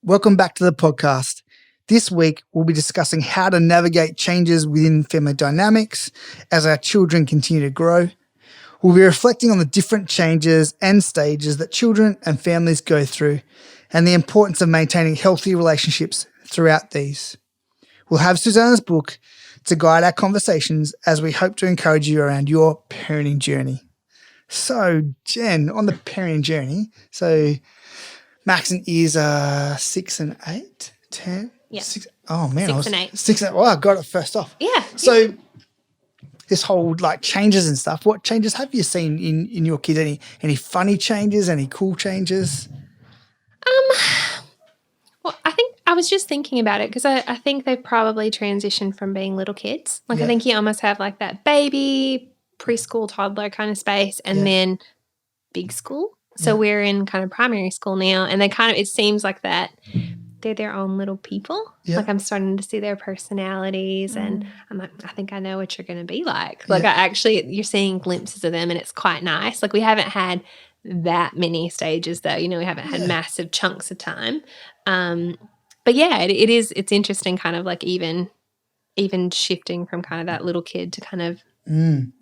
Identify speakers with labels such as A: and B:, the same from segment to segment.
A: Welcome back to the podcast. This week, we'll be discussing how to navigate changes within family dynamics as our children continue to grow. We'll be reflecting on the different changes and stages that children and families go through and the importance of maintaining healthy relationships throughout these. We'll have Susanna's book to guide our conversations as we hope to encourage you around your parenting journey. So, Jen, on the parenting journey, Max and Ears are 6 and 8, 10?
B: Yeah.
A: 6, oh, man.
B: 6 and 8.
A: 6 and 8. Oh, I got it first off.
B: Yeah.
A: So this whole changes and stuff, what changes have you seen in your kids? Any funny changes, any cool changes?
B: Well, I think I was just thinking about it because I think they've probably transitioned from being little kids. I think you almost have that baby, preschool, toddler kind of space and then big school. So we're in kind of primary school now and it seems like that they're their own little people. Yeah. I'm starting to see their personalities and I'm like, I think I know what you're going to be like. You're seeing glimpses of them and it's quite nice. We haven't had that many stages though. We haven't had massive chunks of time. But yeah, it's interesting kind of even shifting from kind of that little kid to kind of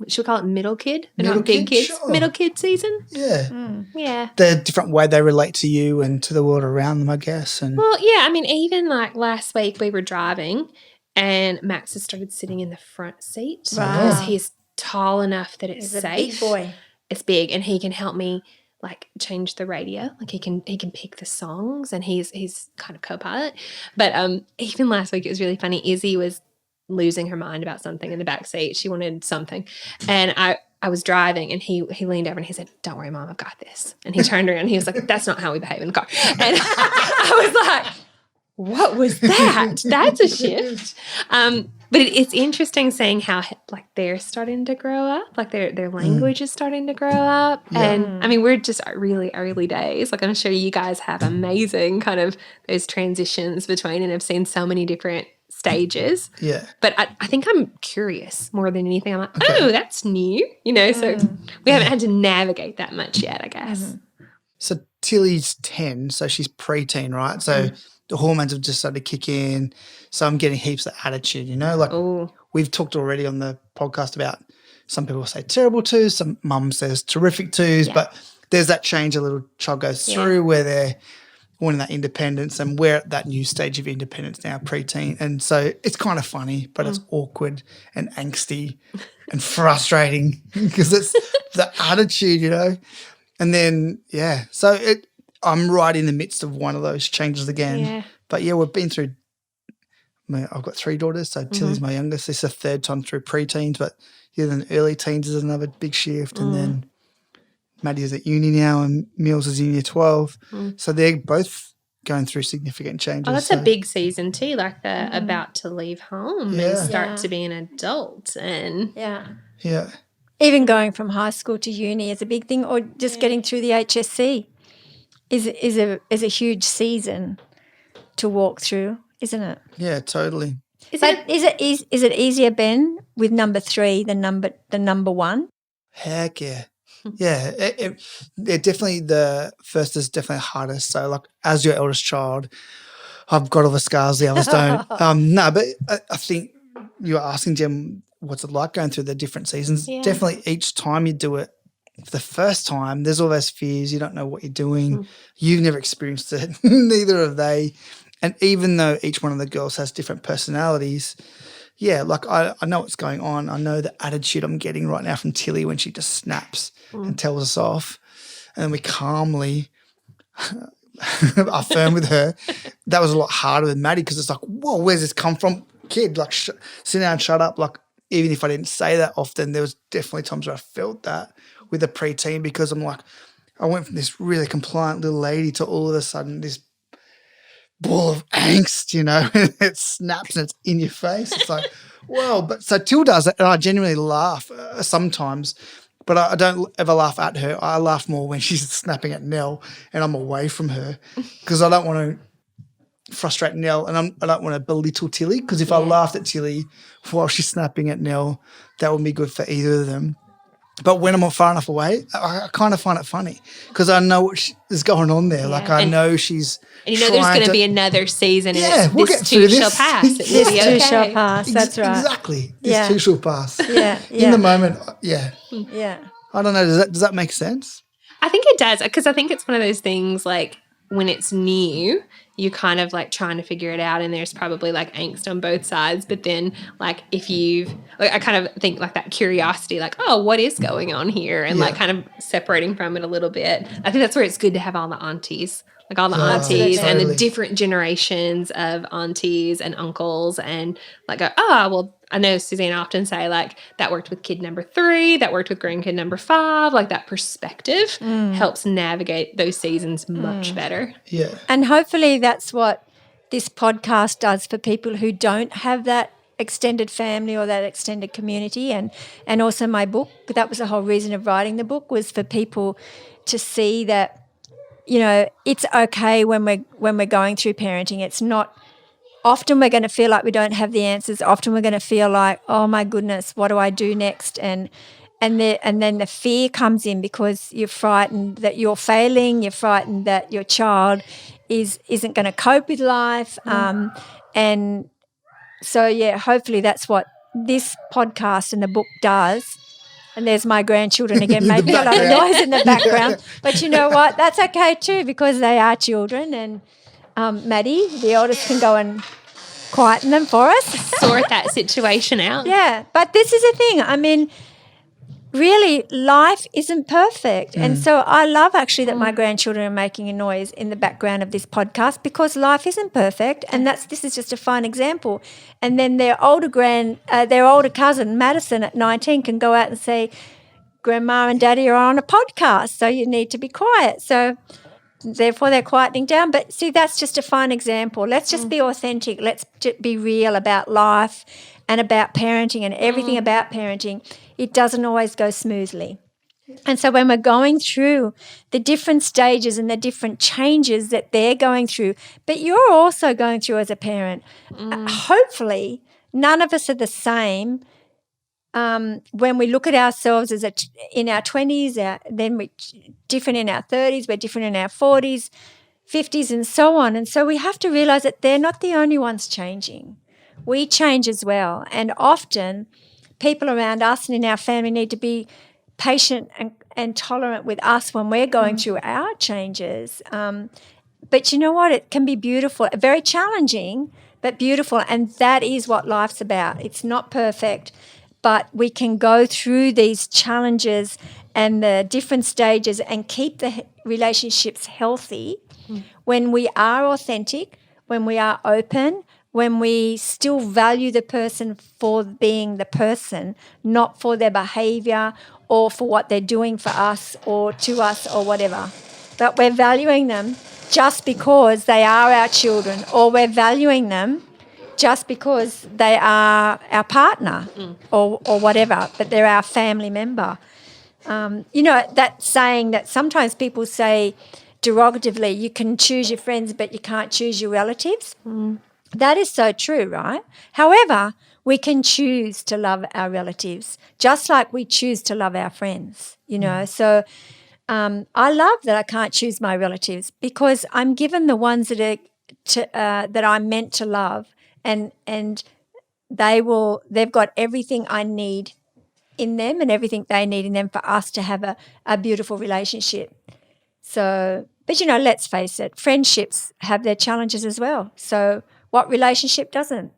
B: should we call it middle kid? They're not big kids. Sure. Middle kid season.
A: Yeah.
B: Yeah.
A: The different way they relate to you and to the world around them, I guess.
B: Well, yeah. Even last week we were driving and Max has started sitting in the front seat because he's tall enough that it's safe.
C: He's a big boy.
B: It's big and he can help me change the radio. He can pick the songs and he's kind of co-pilot. But even last week it was really funny. Izzy was losing her mind about something in the back seat. She wanted something. And I was driving and he leaned over and he said, "Don't worry, Mom, I've got this." And he turned around and he was like, "That's not how we behave in the car." And I was like, what was that? That's a shift. But it's interesting seeing how they're starting to grow up, their language is starting to grow up. Yeah. And we're just really early days. I'm sure you guys have amazing kind of those transitions between and have seen so many different stages.
A: Yeah.
B: But I think I'm curious more than anything. I'm like, oh, that's new, so we haven't had to navigate that much yet, I guess.
A: Mm-hmm. So Tilly's 10, so she's preteen, right? So the hormones have just started to kick in. So I'm getting heaps of attitude, We've talked already on the podcast about some people say terrible twos, some mum says terrific twos, but there's that change a little child goes through where they're wanting that independence and we're at that new stage of independence now, preteen. And so it's kind of funny, but it's awkward and angsty and frustrating because it's the attitude, And then, so I'm right in the midst of one of those changes again. Yeah. But, we've been through I've got 3 daughters, so Tilly's my youngest. This is the third time through preteens, but then early teens is another big shift. And then Maddie is at uni now and Mills is in year 12. So they're both going through significant changes.
B: Oh, that's a big season too, they're about to leave home and start to be an adult. And
A: Yeah.
C: Even going from high school to uni is a big thing, or just getting through the HSC is a huge season to walk through, isn't it?
A: Yeah, totally.
C: Is it easier, Ben, with number 3 than number 1?
A: Heck yeah. Yeah, it definitely the first is definitely hardest. So as your eldest child, I've got all the scars, the others don't. No, but I think you were asking, Jem, what's it like going through the different seasons? Yeah. Definitely each time you do it, for the first time, there's all those fears. You don't know what you're doing. You've never experienced it. Neither have they. And even though each one of the girls has different personalities, I know what's going on. I know the attitude I'm getting right now from Tilly when she just snaps and tells us off. And then we calmly are firm with her. That was a lot harder than Maddie because it's whoa, where's this come from? Kid, sit down and shut up. Even if I didn't say that often, there was definitely times where I felt that with a preteen because I'm I went from this really compliant little lady to all of a sudden this ball of angst, and it snaps and it's in your face. It's whoa. But so Till does it and I genuinely laugh sometimes, but I don't ever laugh at her. I laugh more when she's snapping at Nell and I'm away from her because I don't want to frustrate Nell and I don't want to belittle Tilly because if I laughed at Tilly while she's snapping at Nell, that wouldn't be good for either of them. But when I'm far enough away, I kind of find it funny because I know what is going on there.
B: Yeah,
A: Like I know she's
B: and there's going to be another season, and
A: we'll get
B: this
A: through
B: too shall
A: this.
B: pass. It will
C: This
B: be
C: too
B: okay.
C: shall pass. That's right.
A: Exactly.
C: Yeah.
A: This too shall pass.
C: Yeah.
A: In the moment, yeah.
C: Yeah.
A: I don't know. Does that make sense?
B: I think it does, because I think it's one of those things, like, when it's new, you're kind of like trying to figure it out, and there's probably like angst on both sides. But then, like, I kind of think like that curiosity, like, oh, what is going on here? And like kind of separating from it a little bit. I think that's where it's good to have all the aunties. Like all the aunties and the different generations of aunties and uncles, and like go, well, I know Suzanne often say like that worked with kid number 3, that worked with grandkid number 5. Like that perspective helps navigate those seasons much better.
A: Yeah.
C: And hopefully that's what this podcast does for people who don't have that extended family or that extended community. And also my book, that was the whole reason of writing the book, was for people to see that, you know, it's okay when we're going through parenting. It's not, often we're going to feel like we don't have the answers. Often we're going to feel like, oh my goodness, what do I do next? And then the fear comes in because you're frightened that you're failing. You're frightened that your child isn't going to cope with life. And so, yeah, hopefully that's what this podcast and the book does. And there's my grandchildren again making a lot of noise in the background. But you know what? That's okay too, because they are children. And Maddie, the eldest, can go and quieten them for us.
B: Sort that situation out.
C: Yeah. But this is the thing. I mean, really, life isn't perfect. And so I love actually that my grandchildren are making a noise in the background of this podcast, because life isn't perfect. And this is just a fine example. And then their older cousin, Madison, at 19, can go out and say, Grandma and Daddy are on a podcast, so you need to be quiet. So therefore they're quietening down. But see, that's just a fine example. Let's just be authentic. Let's be real about life and about parenting and everything about parenting. It doesn't always go smoothly. And so when we're going through the different stages and the different changes that they're going through, but you're also going through as a parent, hopefully none of us are the same. When we look at ourselves as in our 20s, then we're different in our 30s, we're different in our 40s, 50s, and so on. And so we have to realize that they're not the only ones changing. We change as well. And often people around us and in our family need to be patient and tolerant with us when we're going through our changes. But you know what? It can be beautiful, very challenging, but beautiful. And that is what life's about. It's not perfect, but we can go through these challenges and the different stages and keep the relationships healthy when we are authentic, when we are open, when we still value the person for being the person, not for their behaviour or for what they're doing for us or to us or whatever. But we're valuing them just because they are our children, or we're valuing them just because they are our partner or whatever, but they're our family member. You know, that saying that sometimes people say derogatively, you can choose your friends but you can't choose your relatives. That is so true, right? However, we can choose to love our relatives just like we choose to love our friends, you know. So I love that I can't choose my relatives, because I'm given the ones that I'm meant to love, and they've got everything I need in them and everything they need in them for us to have a beautiful relationship. So, but you know, let's face it, friendships have their challenges as well. So what relationship doesn't?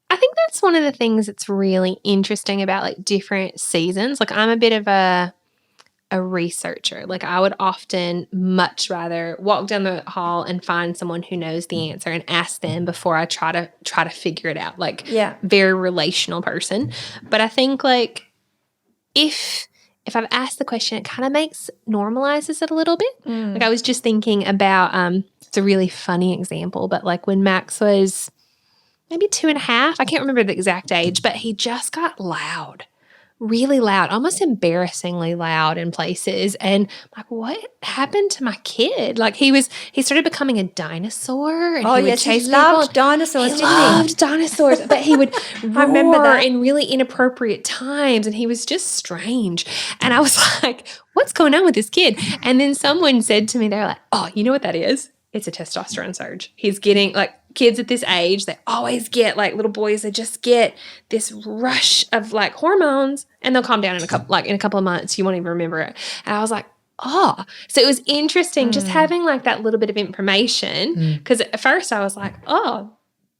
B: I think that's one of the things that's really interesting about like different seasons. Like I'm a bit of a researcher. Like I would often much rather walk down the hall and find someone who knows the answer and ask them before I try to figure it out. Like very relational person. But I think like if I've asked the question, it kind of normalizes it a little bit. Like I was just thinking about it's a really funny example, but like when Max was maybe 2.5, I can't remember the exact age, but he just got loud really loud, almost embarrassingly loud in places. And I'm like, what happened to my kid? Like he started becoming a dinosaur, and
C: Oh,
B: he would
C: yes, he
B: chase
C: loved
B: people.
C: dinosaurs,
B: He
C: didn't he?
B: loved dinosaurs, but he would
C: remember
B: roar
C: that.
B: in really inappropriate times, and he was just strange. And I was like, what's going on with this kid? And then someone said to me, they're like, oh, you know what that is? It's a testosterone surge. He's getting, like, kids at this age, they always get, like, little boys, they just get this rush of, like, hormones, and they'll calm down in a couple of months. You won't even remember it. And I was like, oh. So it was interesting just having, like, that little bit of information, because at first I was like, oh,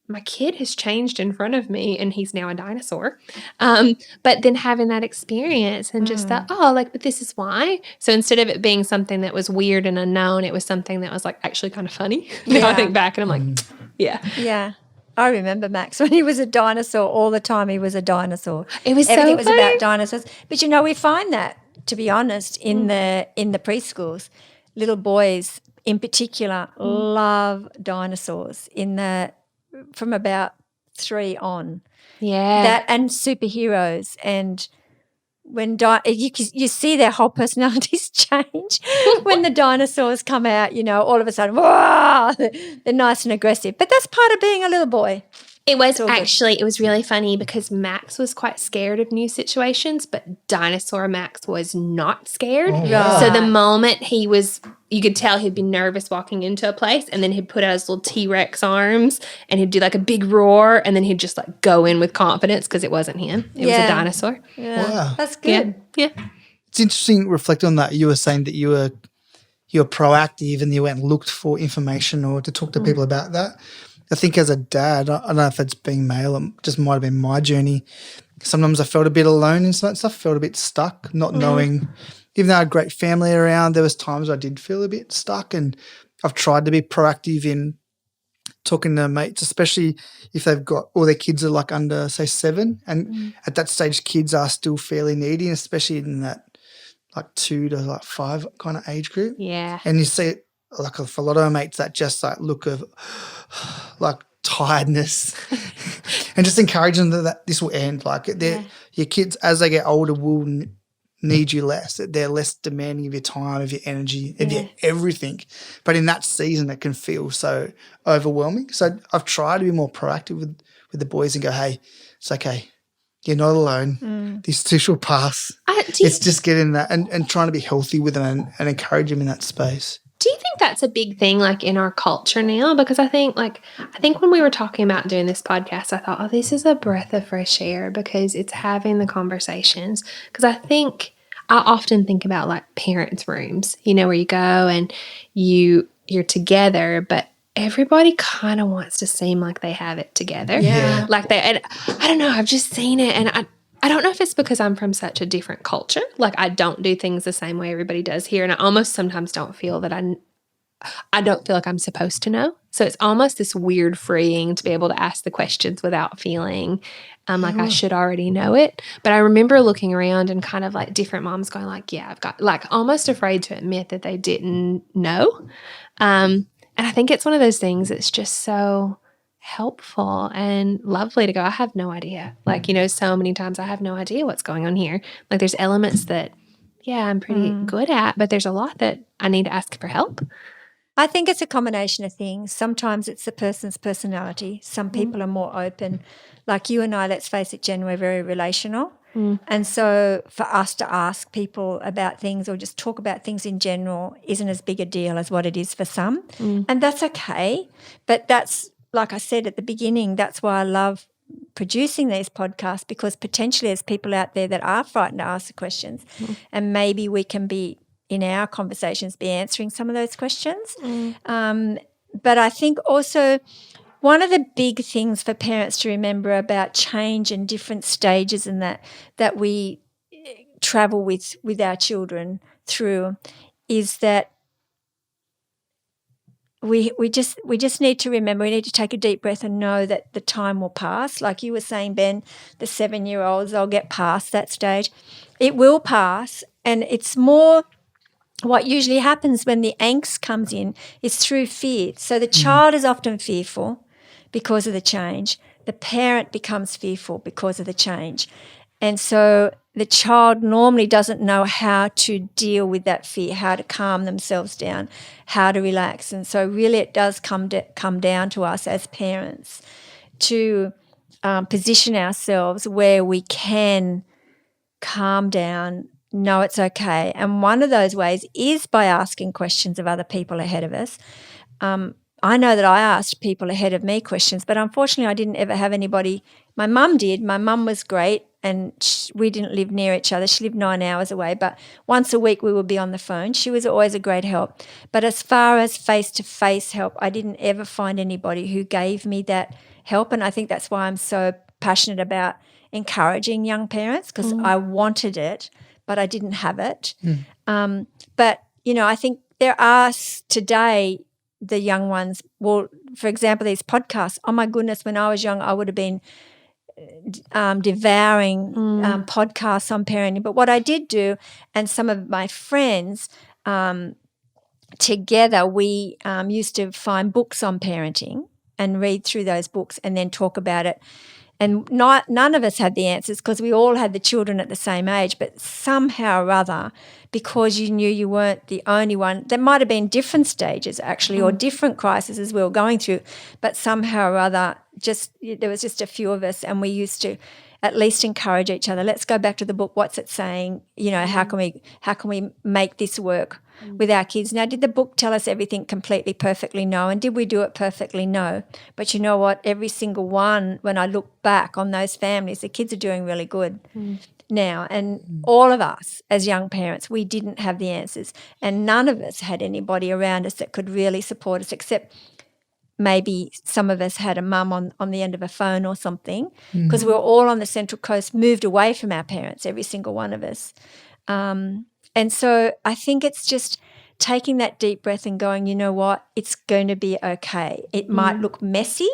B: my kid has changed in front of me and he's now a dinosaur. But then having that experience and just thought, oh, like, but this is why. So instead of it being something that was weird and unknown, it was something that was, like, actually kind of funny. Now I think back and I'm like, yeah.
C: Yeah. I remember Max when he was a dinosaur. All the time he was a dinosaur.
B: It was
C: Everything
B: so
C: was
B: funny.
C: about dinosaurs. But, you know, we find that, to be honest, in the preschools, little boys in particular love dinosaurs from about 3 on.
B: Yeah.
C: That and superheroes, and when you see their whole personalities change when the dinosaurs come out, you know, all of a sudden, whoa, they're nice and aggressive. But that's part of being a little boy.
B: It was actually, it was really funny because Max was quite scared of new situations, but Dinosaur Max was not scared.
A: Oh, wow.
B: So the moment you could tell he'd be nervous walking into a place, and then he'd put out his little T-Rex arms and he'd do like a big roar, and then he'd just like go in with confidence because it wasn't him. It was a dinosaur.
C: Yeah.
A: Wow.
C: That's good.
B: Yeah.
A: It's interesting reflecting on that. You were saying that you were proactive and you went and looked for information or to talk to people about that. I think as a dad, I don't know if it's being male, it just might have been my journey. Sometimes I felt a bit alone in some of that stuff, felt a bit stuck, not knowing. Even though I had a great family around, there was times I did feel a bit stuck, and I've tried to be proactive in talking to mates, especially if they've got all their kids are like under, say, 7. And at that stage, kids are still fairly needy, especially in that like 2 to like 5 kind of age group.
B: Yeah.
A: And you see it, like for a lot of our mates, that just like look of like tiredness and just encourage them that this will end. Like your kids, as they get older, will need you less. They're less demanding of your time, of your energy, of your everything. But in that season, it can feel so overwhelming. So I've tried to be more proactive with the boys and go, hey, it's okay. You're not alone. This too shall pass. It's just getting that and trying to be healthy with them and encourage them in that space.
B: Do you think that's a big thing, like, in our culture now? Because I think when we were talking about doing this podcast, I thought, oh, this is a breath of fresh air because it's having the conversations. Because I often think about, like, parents' rooms, you know, where you go and you're together, but everybody kind of wants to seem like they have it together.
C: Yeah.
B: Like and I don't know, I've just seen it, and I don't know if it's because I'm from such a different culture. Like, I don't do things the same way everybody does here. And I almost sometimes don't feel that I don't feel like I'm supposed to know. So it's almost this weird freeing to be able to ask the questions without feeling like I should already know it. But I remember looking around and kind of like different moms going like, yeah, I've got, like, almost afraid to admit that they didn't know. And I think it's one of those things that's just so helpful and lovely to go, I have no idea. Like, you know, so many times I have no idea what's going on here. Like, there's elements that, I'm pretty good at, but there's a lot that I need to ask for help.
C: I think it's a combination of things. Sometimes it's the person's personality. Some people are more open. Like you and I, let's face it, Jen, we're very relational. And so for us to ask people about things or just talk about things in general isn't as big a deal as what it is for some. And that's okay. But that's, like I said at the beginning, that's why I love producing these podcasts, because potentially there's people out there that are frightened to ask the questions, and maybe we can be, in our conversations, be answering some of those questions. But I think also one of the big things for parents to remember about change and different stages and that we travel with our children through is that we just need to remember, we need to take a deep breath and know that the time will pass. Like you were saying, Ben, the 7-year-olds, they'll get past that stage. It will pass, and it's more what usually happens when the angst comes in is through fear. So the child is often fearful because of the change. The parent becomes fearful because of the change. And so the child normally doesn't know how to deal with that fear, how to calm themselves down, how to relax. And so really it does come down to us as parents to position ourselves where we can calm down, know it's okay. And one of those ways is by asking questions of other people ahead of us. I know that I asked people ahead of me questions, but unfortunately I didn't ever have anybody. My mum did. My mum was great, and we didn't live near each other. She lived 9 hours away, but once a week we would be on the phone. She was always a great help. But as far as face-to-face help, I didn't ever find anybody who gave me that help, and I think that's why I'm so passionate about encouraging young parents, because I wanted it, but I didn't have it. But, I think there are today the young ones, well, for example, these podcasts. Oh, my goodness, when I was young, I would have been devouring podcasts on parenting. But what I did do, and some of my friends together, we used to find books on parenting and read through those books and then talk about it. And none of us had the answers because we all had the children at the same age, but somehow or other, because you knew you weren't the only one, there might have been different stages actually or different crises we were going through, but somehow or other there was just a few of us, and we used to at least encourage each other. Let's go back to the book. What's it saying? How can we make this work with our kids? Now, did the book tell us everything completely perfectly? No. And did we do it perfectly? No. But you know what? Every single one, when I look back on those families, the kids are doing really good now. And all of us as young parents, we didn't have the answers, and none of us had anybody around us that could really support us, except maybe some of us had a mum on the end of a phone or something, because we were all on the Central Coast, moved away from our parents, every single one of us. And so I think it's just taking that deep breath and going, you know what, it's going to be okay. It might look messy,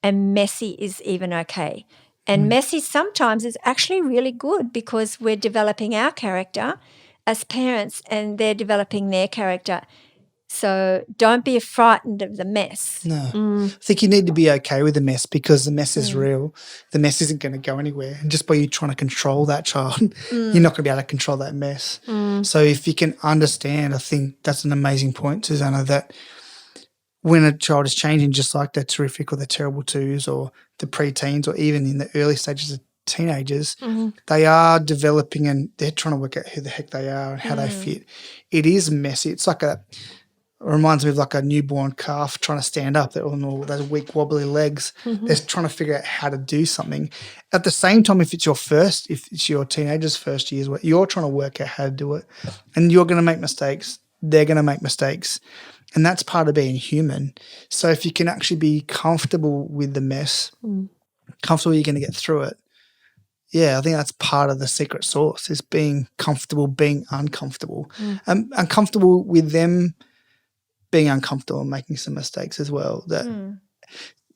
C: and messy is even okay. And messy sometimes is actually really good, because we're developing our character as parents and they're developing their character. So don't be frightened of the mess.
A: No. I think you need to be okay with the mess, because the mess is real. The mess isn't going to go anywhere. And just by you trying to control that child, you're not going to be able to control that mess. So if you can understand, I think that's an amazing point, Susanna, that when a child is changing, just like they're terrific or they're terrible twos or the preteens or even in the early stages of teenagers, they are developing and they're trying to work out who the heck they are and how they fit. It is messy. It's like it reminds me of like a newborn calf trying to stand up. They're on all those weak, wobbly legs. They're trying to figure out how to do something. At the same time, if it's your teenager's first years, you're trying to work out how to do it, and you're going to make mistakes. They're going to make mistakes, and that's part of being human. So if you can actually be comfortable with the mess, comfortable you're going to get through it. Yeah, I think that's part of the secret sauce, is being comfortable, being uncomfortable, uncomfortable with them being uncomfortable and making some mistakes as well. That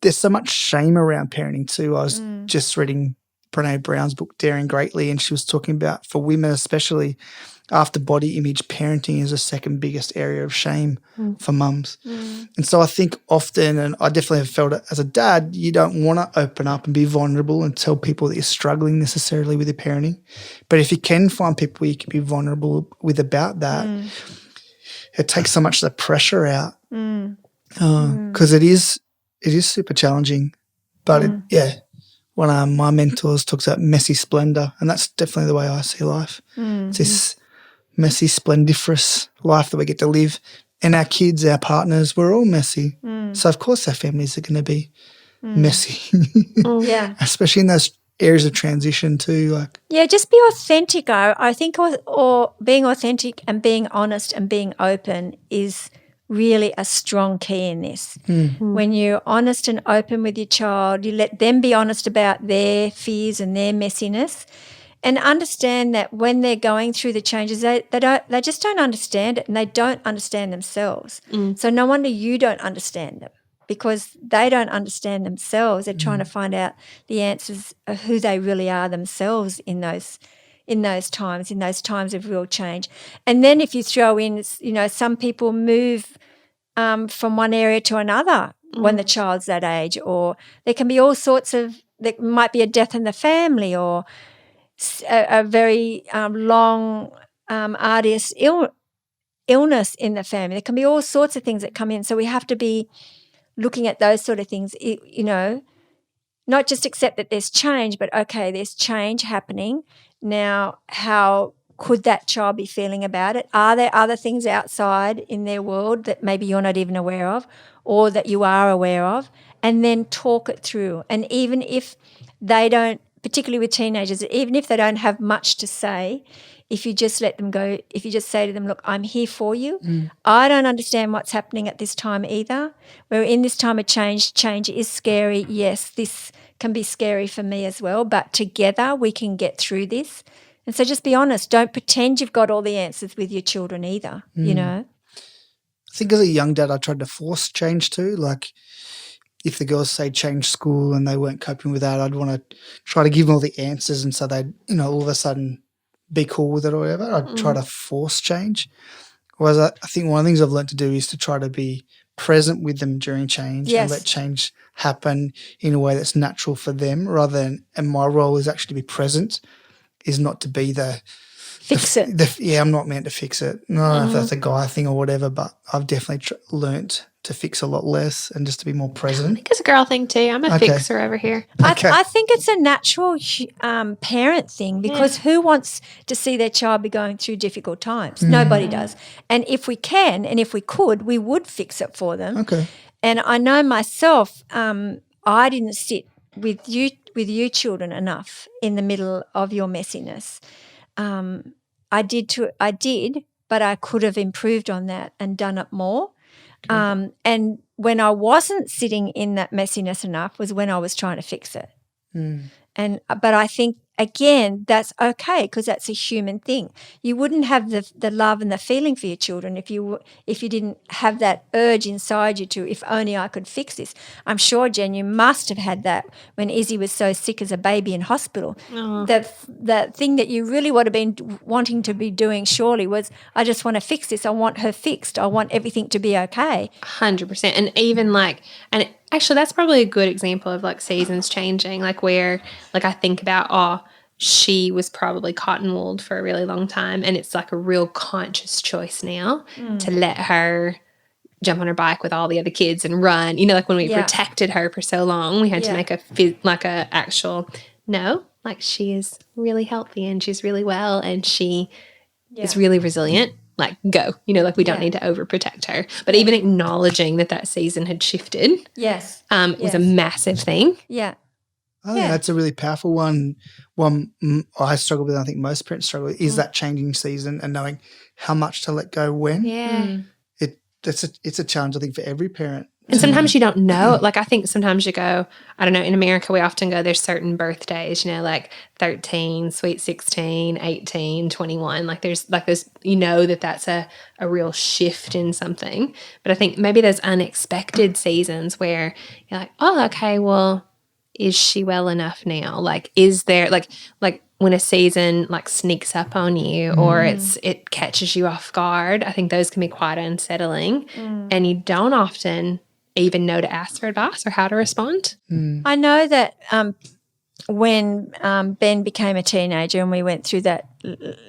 A: there's so much shame around parenting too. I was just reading Brené Brown's book, Daring Greatly, and she was talking about, for women especially, after body image, parenting is the second biggest area of shame for mums. And so I think often, and I definitely have felt it as a dad, you don't want to open up and be vulnerable and tell people that you're struggling necessarily with your parenting. But if you can find people you can be vulnerable with about that, it takes so much of the pressure out, because it is super challenging. But one of my mentors talks about messy splendor, and that's definitely the way I see life. It's this messy, splendiferous life that we get to live, and our kids, our partners, we're all messy. So of course our families are going to be messy, especially in those areas of transition too.
C: Just be authentic. I think or being authentic and being honest and being open is really a strong key in this. When you're honest and open with your child, you let them be honest about their fears and their messiness, and understand that when they're going through the changes, they just don't understand it, and they don't understand themselves. So no wonder you don't understand them, because they don't understand themselves. They're trying to find out the answers of who they really are themselves in those times of real change. And then if you throw in, some people move from one area to another when the child's that age, or there can be all sorts of, there might be a death in the family, or a very long, arduous illness in the family. There can be all sorts of things that come in. So we have to be looking at those sort of things, you know, not just accept that there's change, but okay, there's change happening. Now, how could that child be feeling about it? Are there other things outside in their world that maybe you're not even aware of or that you are aware of? And then talk it through. And even if they don't, particularly with teenagers, even if they don't have much to say, if you just let them go, if you just say to them, look, I'm here for you. I don't understand what's happening at this time either. We're in this time of change. Change is scary. Yes, this can be scary for me as well, but together we can get through this. And so just be honest. Don't pretend you've got all the answers with your children either, you know.
A: I think as a young dad, I tried to force change too. Like if the girls say change school and they weren't coping with that, I'd want to try to give them all the answers, and so they'd, you know, all of a sudden be cool with it or whatever. I'd try to force change. Whereas I think one of the things I've learned to do is to try to be present with them during change and let change happen in a way that's natural for them rather than, and my role is actually to be present, is not to be the
C: Fix it.
A: Yeah, I'm not meant to fix it. No, I don't know if that's a guy thing or whatever, but I've definitely learnt to fix a lot less and just to be more
B: I
A: present.
B: think it's a girl thing too. I'm a fixer over here.
A: Okay.
C: I think it's a natural parent thing because who wants to see their child be going through difficult times? Nobody does. And if we can and if we could, we would fix it for them.
A: Okay.
C: And I know myself, I didn't sit with you children enough in the middle of your messiness. I did, but I could have improved on that and done it more. And when I wasn't sitting in that messiness enough was when I was trying to fix it. But I think, again, that's okay because that's a human thing. You wouldn't have the love and the feeling for your children if you didn't have that urge inside you to, if only I could fix this. I'm sure, Jen, you must have had that when Izzy was so sick as a baby in hospital. The thing that you really would have been wanting to be doing surely was, I just want to fix this. I want her fixed. I want everything to be okay.
B: 100%. And even actually, that's probably a good example of like seasons changing, like where like I think about, she was probably cotton-wooled for a really long time and it's like a real conscious choice now to let her jump on her bike with all the other kids and run. You know, like when we protected her for so long, we had to make a actual, no, like she is really healthy and she's really well and she is really resilient. Like go, you know, like we don't need to overprotect her. But even acknowledging that season had shifted, was a massive thing.
C: Yeah.
A: I think that's a really powerful one. One I struggle with, I think most parents struggle with, is that changing season and knowing how much to let go when.
B: Yeah.
A: It's a challenge, I think, for every parent.
B: And sometimes you don't know. Like I think sometimes you go, I don't know, in America we often go, there's certain birthdays, you know, like 13, sweet 16, 18, 21. Like there's like this, you know, that's a real shift in something. But I think maybe there's unexpected seasons where you're like, oh, okay, well, is she well enough now? Like is there like when a season like sneaks up on you or it catches you off guard, I think those can be quite unsettling and you don't often even know to ask for advice or how to respond.
C: I know that when Ben became a teenager and we went through that,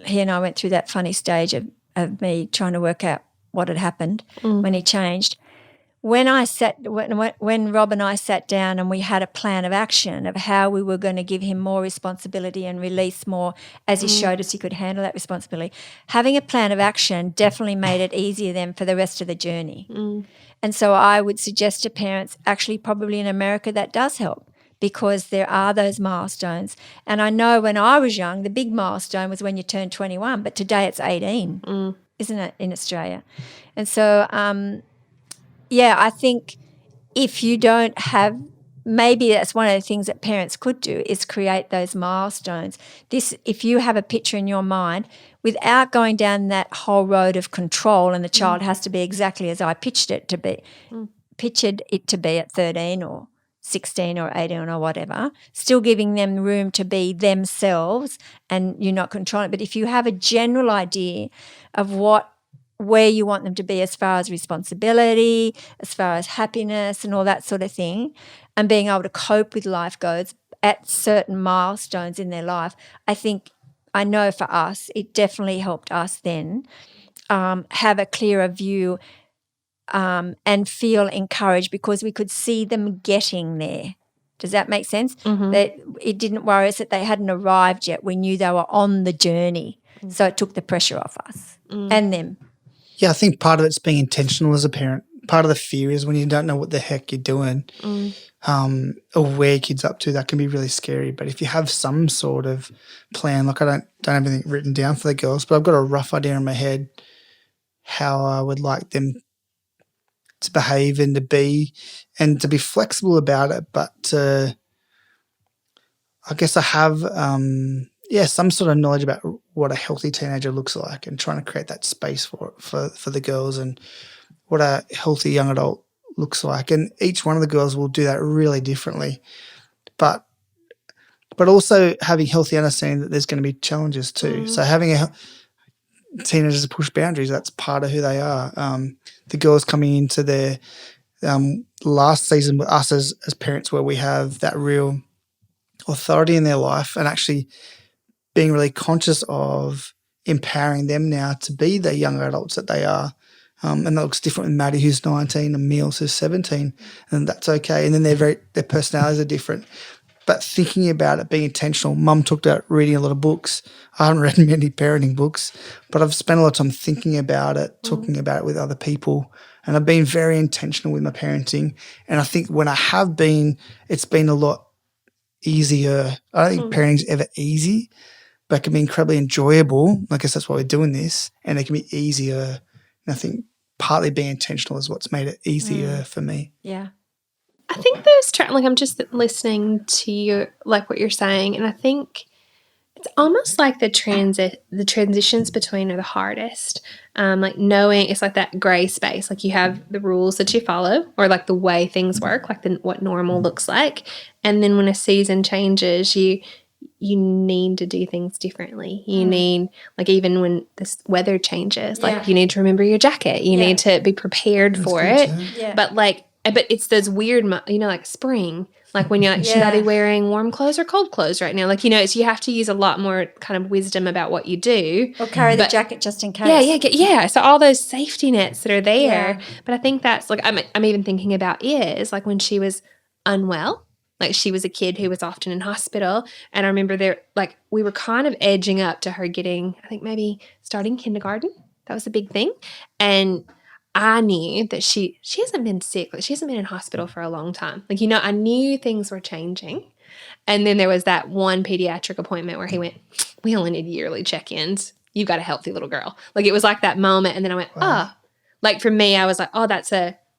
C: he and I went through that funny stage of me trying to work out what had happened when he changed. When Rob and I sat down and we had a plan of action of how we were going to give him more responsibility and release more as he showed us he could handle that responsibility, having a plan of action definitely made it easier then for the rest of the journey. And so I would suggest to parents, actually probably in America that does help because there are those milestones. And I know when I was young, the big milestone was when you turned 21, but today it's 18, isn't it, in Australia? And so I think if you don't have, maybe that's one of the things that parents could do is create those milestones. If you have a picture in your mind, without going down that whole road of control and the child has to be exactly as I pictured it to be at 13 or 16 or 18 or whatever, still giving them room to be themselves and you're not controlling it. But if you have a general idea of where you want them to be as far as responsibility, as far as happiness and all that sort of thing, and being able to cope with life goes, at certain milestones in their life, I know for us, it definitely helped us then have a clearer view and feel encouraged because we could see them getting there. Does that make sense? That it didn't worry us that they hadn't arrived yet. We knew they were on the journey. So it took the pressure off us and them.
A: Yeah, I think part of it's being intentional as a parent. Part of the fear is when you don't know what the heck you're doing or where your kid's up to, that can be really scary. But if you have some sort of plan, like I don't have anything written down for the girls, but I've got a rough idea in my head how I would like them to behave and to be flexible about it. But I guess I have some sort of knowledge about what a healthy teenager looks like and trying to create that space for the girls and what a healthy young adult looks like. And each one of the girls will do that really differently. But also having healthy understanding that there's going to be challenges too. So having teenagers to push boundaries, that's part of who they are. The girls coming into their last season with us as parents where we have that real authority in their life and actually being really conscious of empowering them now to be the young adults that they are. And that looks different with Maddie, who's 19, and Meals, who's 17, and that's okay. And then their personalities are different. But thinking about it, being intentional. Mum talked about reading a lot of books. I haven't read many parenting books, but I've spent a lot of time thinking about it, talking about it with other people, and I've been very intentional with my parenting. And I think when I have been, it's been a lot easier. I don't think parenting's ever easy, but it can be incredibly enjoyable. I guess that's why we're doing this, and it can be easier. And I think partly being intentional is what's made it easier for me.
C: Yeah.
B: I think those I'm just listening to you, like what you're saying, and I think it's almost like the transitions between are the hardest. Like knowing it's like that gray space. Like you have the rules that you follow, or like the way things work, like what normal looks like, and then when a season changes, you need to do things differently. You need, like, even when this weather changes, like you need to remember your jacket. You need to be prepared for it.
C: Yeah.
B: But it's those weird, like spring, like when you're like, should I be wearing warm clothes or cold clothes right now? Like, so you have to use a lot more kind of wisdom about what you do.
C: Or carry the jacket just in case.
B: Yeah. So all those safety nets that are there. Yeah. But I think that's like, I'm even thinking about is like when she was unwell. Like she was a kid who was often in hospital. And I remember we were kind of edging up to her getting, I think maybe starting kindergarten. That was a big thing. And I knew that she hasn't been sick. Like she hasn't been in hospital for a long time. Like, I knew things were changing. And then there was that one pediatric appointment where he went, we only need yearly check-ins. You've got a healthy little girl. Like it was like that moment. And then I went, like for me, I was like,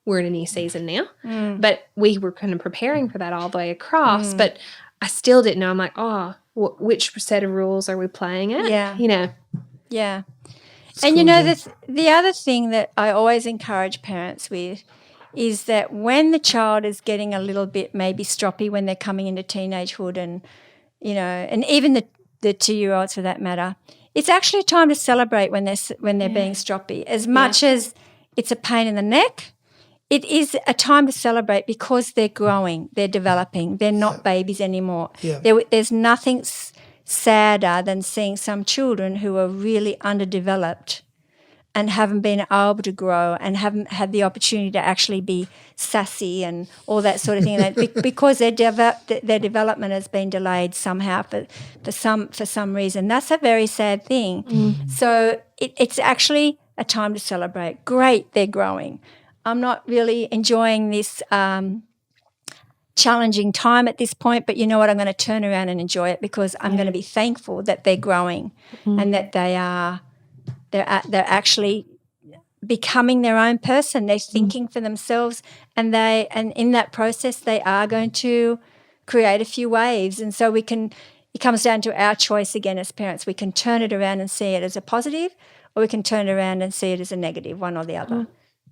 B: we're in a new season now. But we were kind of preparing for that all the way across. But I still didn't know. I'm like, which set of rules are we playing at?
C: Yeah. Yeah.
A: It's
C: and
A: cool,
C: the other thing that I always encourage parents with is that when the child is getting a little bit maybe stroppy when they're coming into teenagehood and even the 2-year-olds for that matter, it's actually a time to celebrate when they're being stroppy. As much as it's a pain in the neck, it is a time to celebrate because they're growing, they're developing, they're not babies anymore.
A: Yeah.
C: There's nothing sadder than seeing some children who are really underdeveloped and haven't been able to grow and haven't had the opportunity to actually be sassy and all that sort of thing because their development has been delayed somehow for some reason. That's a very sad thing. So it's actually a time to celebrate. Great, they're growing. I'm not really enjoying this challenging time at this point, but you know what? I'm going to turn around and enjoy it because I'm going to be thankful that they're growing and that they're actually becoming their own person. They're thinking for themselves, and in that process, they are going to create a few waves. And so it comes down to our choice again as parents. We can turn it around and see it as a positive, or we can turn it around and see it as a negative, one or the other.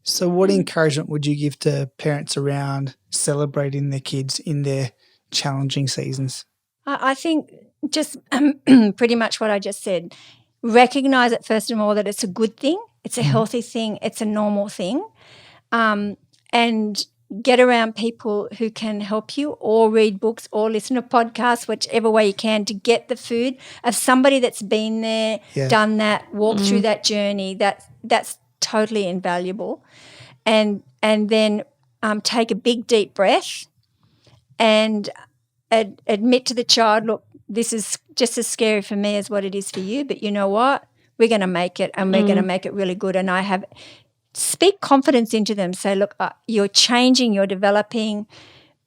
A: So what encouragement would you give to parents around celebrating their kids in their challenging seasons?
C: I think just pretty much what I just said. Recognise it, first of all, that it's a good thing, it's a healthy thing, it's a normal thing. And get around people who can help you, or read books, or listen to podcasts, whichever way you can, to get the food of somebody that's been there, done that, walked through that journey. That's totally invaluable. And then take a big deep breath and admit to the child, look, this is just as scary for me as what it is for you, but you know what? We're going to make it, and we're going to make it really good. And speak confidence into them. Say, look, you're changing, you're developing,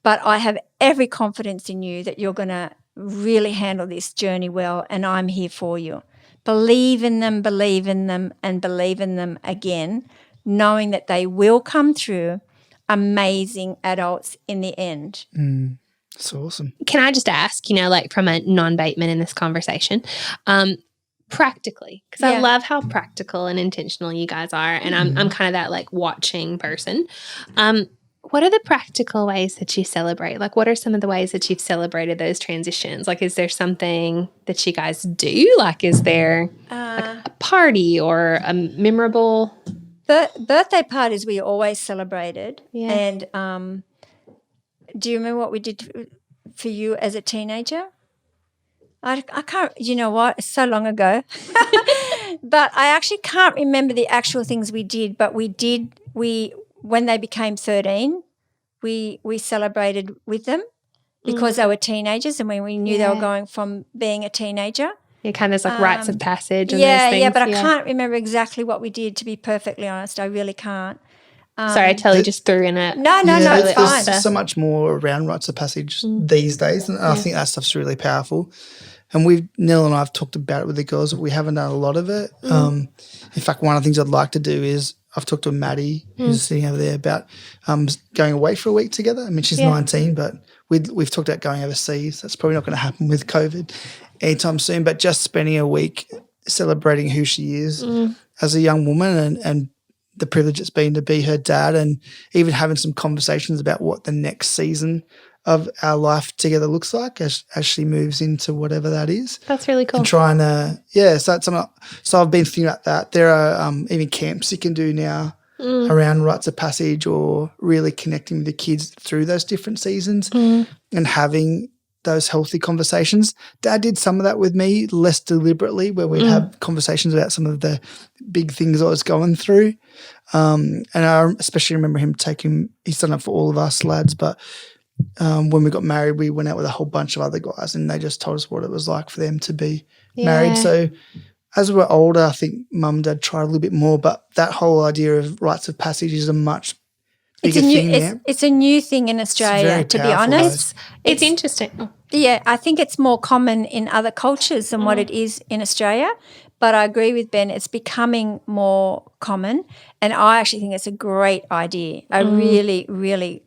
C: but I have every confidence in you that you're going to really handle this journey well, and I'm here for you. Believe in them, and believe in them again, knowing that they will come through amazing adults in the end.
A: That's awesome.
B: Can I just ask, like from a non-Bateman in this conversation, practically, because I love how practical and intentional you guys are, and I'm kind of that like watching person. What are the practical ways that you celebrate? Like, what are some of the ways that you've celebrated those transitions? Like, is there something that you guys do? Like, is there like a party or a memorable
C: birthday parties? We always celebrated. And do you remember what we did for you as a teenager? I can't, you know what, it's so long ago. But I actually can't remember the actual things we did, but when they became 13, we celebrated with them because they were teenagers, and when we knew they were going from being a teenager.
B: Yeah, kind of like rites of passage and those things.
C: Yeah, but I can't remember exactly what we did, to be perfectly honest. I really can't.
B: Sorry, I totally just threw in a...
C: No, it's fine.
A: There's so much more around rites of passage these days, and I think that stuff's really powerful. And Neil and I have talked about it with the girls, but we haven't done a lot of it. In fact, one of the things I'd like to do is I've talked to Maddie, who's sitting over there, about going away for a week together. I mean, she's 19, but we've talked about going overseas. That's probably not going to happen with COVID anytime soon, but just spending a week celebrating who she is as a young woman and the privilege it's been to be her dad, and even having some conversations about what the next season of our life together looks like as she moves into whatever that is.
B: That's really cool.
A: And trying to, so that's so I've been thinking about that. There are even camps you can do now around rites of passage, or really connecting with the kids through those different seasons and having those healthy conversations. Dad did some of that with me, less deliberately, where we'd have conversations about some of the big things I was going through. And I especially remember him he's done it for all of us lads, but when we got married, we went out with a whole bunch of other guys, and they just told us what it was like for them to be married. So as we're older, I think Mum and Dad tried a little bit more, but that whole idea of rites of passage is a much bigger thing now.
C: It's a new thing in Australia, to be honest.
B: It's interesting.
C: Yeah, I think it's more common in other cultures than what it is in Australia. But I agree with Ben, it's becoming more common, and I actually think it's a great idea, a really, really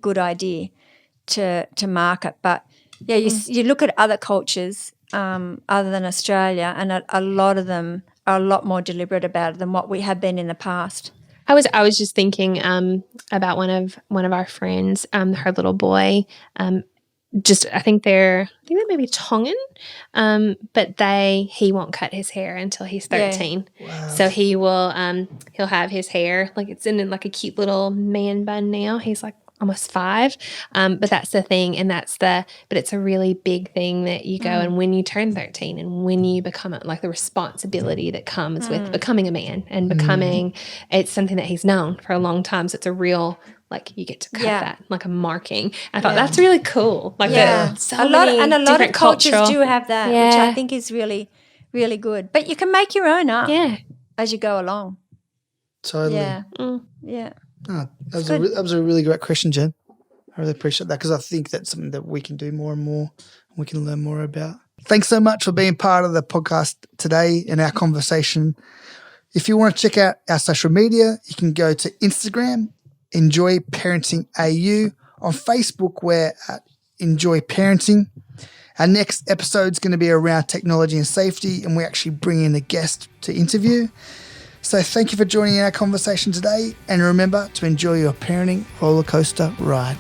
C: good idea to market. But yeah, you look at other cultures other than Australia, and a lot of them are a lot more deliberate about it than what we have been in the past.
B: I was just thinking about one of our friends, her little boy. I think they may be Tongan, but he won't cut his hair until he's 13. Yeah. Wow. So he'll have his hair like it's in like a cute little man bun now. He's like almost 5. But that's the thing, and but it's a really big thing that you go, and when you turn 13 and when you become like the responsibility that comes with becoming a man and becoming, it's something that he's known for a long time. So it's a real, like, you get to cut that, like a marking. I thought that's really cool. Like a lot
C: of cultures do have that, which I think is really, really good. But you can make your own up as you go along.
A: Totally.
C: Yeah. Yeah.
A: Oh, that was a really great question, Jen. I really appreciate that, because I think that's something that we can do more and more, and we can learn more about. Thanks so much for being part of the podcast today and our conversation. If you want to check out our social media, you can go to Instagram, Enjoy Parenting AU. On Facebook, we're at Enjoy Parenting. Our next episode is going to be around technology and safety, and we actually bring in a guest to interview. So thank you for joining our conversation today, and remember to enjoy your parenting roller coaster ride.